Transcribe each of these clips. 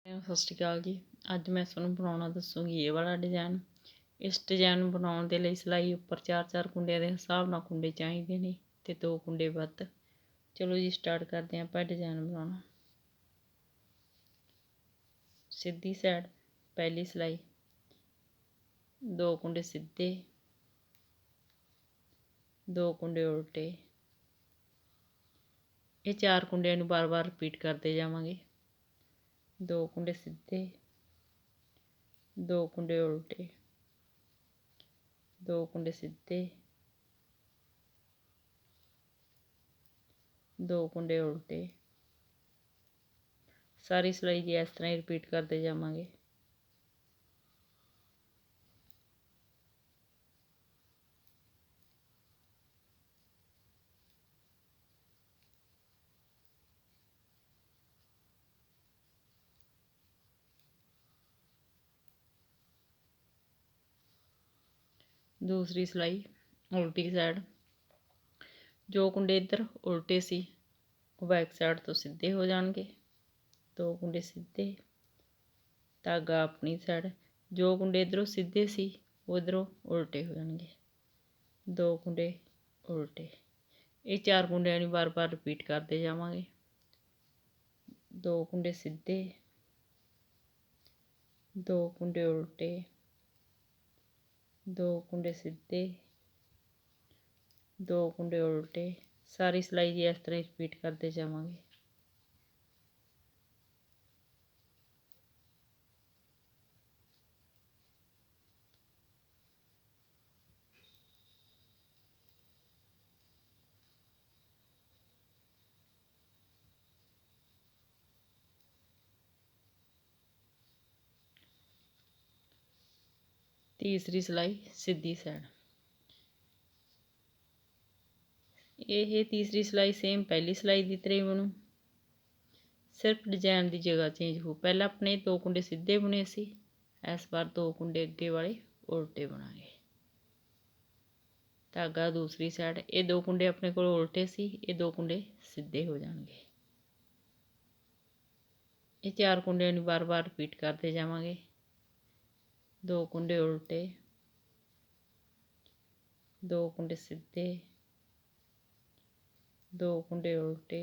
ਸਤਿ ਸ਼੍ਰੀ ਅਕਾਲ ਜੀ। ਅੱਜ ਮੈਂ ਤੁਹਾਨੂੰ ਬਣਾਉਣਾ ਦੱਸੂਗੀ ਇਹ ਵਾਲਾ ਡਿਜ਼ਾਈਨ। ਇਸ ਡਿਜ਼ਾਈਨ ਨੂੰ ਬਣਾਉਣ ਦੇ ਲਈ ਸਿਲਾਈ ਉੱਪਰ 4-4 ਕੁੰਡਿਆਂ ਦੇ ਹਿਸਾਬ ਨਾਲ ਕੁੰਡੇ ਚਾਹੀਦੇ ਨੇ ਤੇ 2 ਕੁੰਡੇ ਵੱਧ। ਚਲੋ ਜੀ ਸਟਾਰਟ ਕਰਦੇ ਹਾਂ ਆਪਾਂ ਡਿਜ਼ਾਈਨ ਬਣਾਉਣਾ। ਸਿੱਧੀ ਸਾਈਡ ਪਹਿਲੀ ਸਿਲਾਈ, 2 ਕੁੰਡੇ ਸਿੱਧੇ, 2 ਕੁੰਡੇ ਉਲਟੇ। ਇਹ 4 ਕੁੰਡਿਆਂ ਨੂੰ ਬਾਰ-ਬਾਰ ਰਿਪੀਟ ਕਰਦੇ ਜਾਵਾਂਗੇ। 2 ਕੁੰਡੇ ਸਿੱਧੇ, 2 ਕੁੰਡੇ ਉਲਟੇ, 2 ਕੁੰਡੇ ਸਿੱਧੇ, 2 ਕੁੰਡੇ ਉਲਟੇ। ਸਾਰੀ ਸਿਲਾਈ ਜੀ ਇਸ ਤਰ੍ਹਾਂ ਹੀ ਰਿਪੀਟ ਕਰਦੇ ਜਾਵਾਂਗੇ। दूसरी सिलाई उल्टी साइड, जो कुंडे इधर उल्टे सी वो बैक साइड तो सीधे हो जाएंगे। 2 कुंडे सीधे, धागा अपनी साइड, जो कुंडे इधरों सीधे सी वो इधरों उल्टे हो जाएंगे। 2 कुंडे उल्टे। ये 4 कुंडियां नूं बार बार रिपीट करते जावांगे। 2 कुंडे सीधे, 2 कुंडे उल्टे, 2 कुंडे सीधे, 2 कुंडे उल्टे। सारी सिलाई जी इस तरह रिपीट करते जावांगे। तीसरी सिलाई सीधी साइड, ये तीसरी सिलाई सेम पहली सिलाई की तरह बनू, सिर्फ डिजाइन की जगह चेंज हो। पहला अपने 2 कुंडे सीधे बुने सी, इस बार 2 कुंडे अगे वाले उल्टे बनांगे। धागा दूसरी साइड, ये 2 कुंडे अपने को उल्टे सी, ये 2 कुंडे सीधे हो जाएंगे। ये 4 कुंडियां नूं बार बार रिपीट करते जावांगे। 2 कुंडे उल्टे, 2 कुंडे सीधे, 2 कुंडे उल्टे,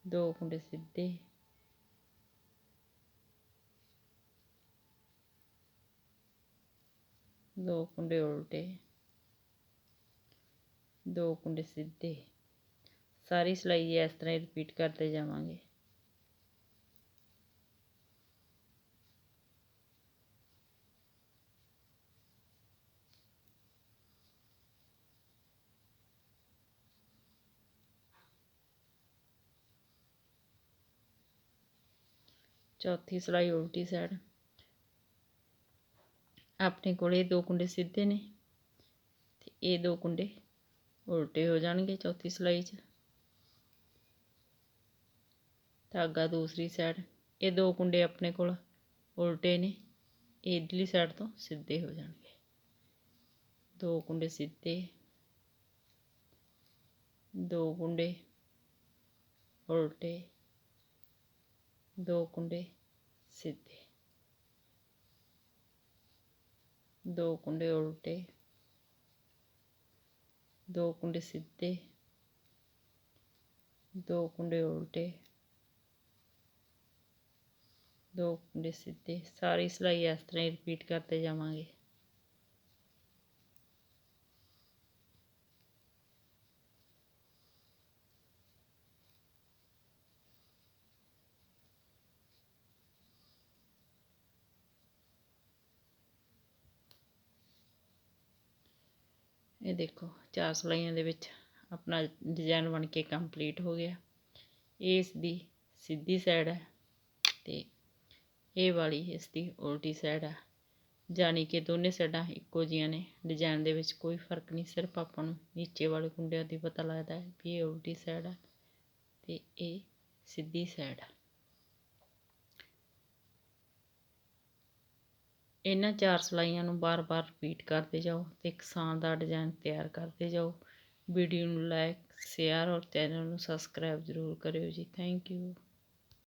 2 कुंडे सीधे, 2 कुंडे उल्टे, 2 कुंडे सीधे। सारी सिलाई इस तरह रिपीट करते जावांगे। चौथी सिलाई उल्टी साइड, अपने को 2 कुंडे सीधे ने ते ये 2 कुंडे उल्टे हो जाएंगे। चौथी सिलाई च धागा दूसरी साइड, ये 2 कुंडे अपने को उल्टे ने, ये इधरली साइड तो सीधे हो जाएंगे। 2 कुंडे सीधे, 2 कुंडे उल्टे, 2 कुंडे सीधे, 2 कुंडे उल्टे, 2 कुंडे सीधे, 2 कुंडे उल्टे, 2 कुंडे सीधे। सारी सिलाई इस तरह रिपीट करते जावांगे। ये देखो 4 सिलाइयां दे विच अपना डिजाइन बन के कंप्लीट हो गया। ये इसकी सीधी साइड है ते ये वाली इसकी उल्टी साइड है, जानी कि दोनों साइडां इक्को जिहियां ने। डिजाइन दे विच कोई फर्क नहीं, सिर्फ आपां नूं नीचे वाले कुंडियां दी पता लगदा है भी ये उल्टी साइड है ते ये सीधी साइड है। इन्हां 4 सिलाइयां नूं बार बार रिपीट करते जाओ तो एक शानदार डिजाइन तैयार करते जाओ। वीडियो नूं लाइक शेयर और चैनल नूं सबसक्राइब जरूर करियो जी। Thank you.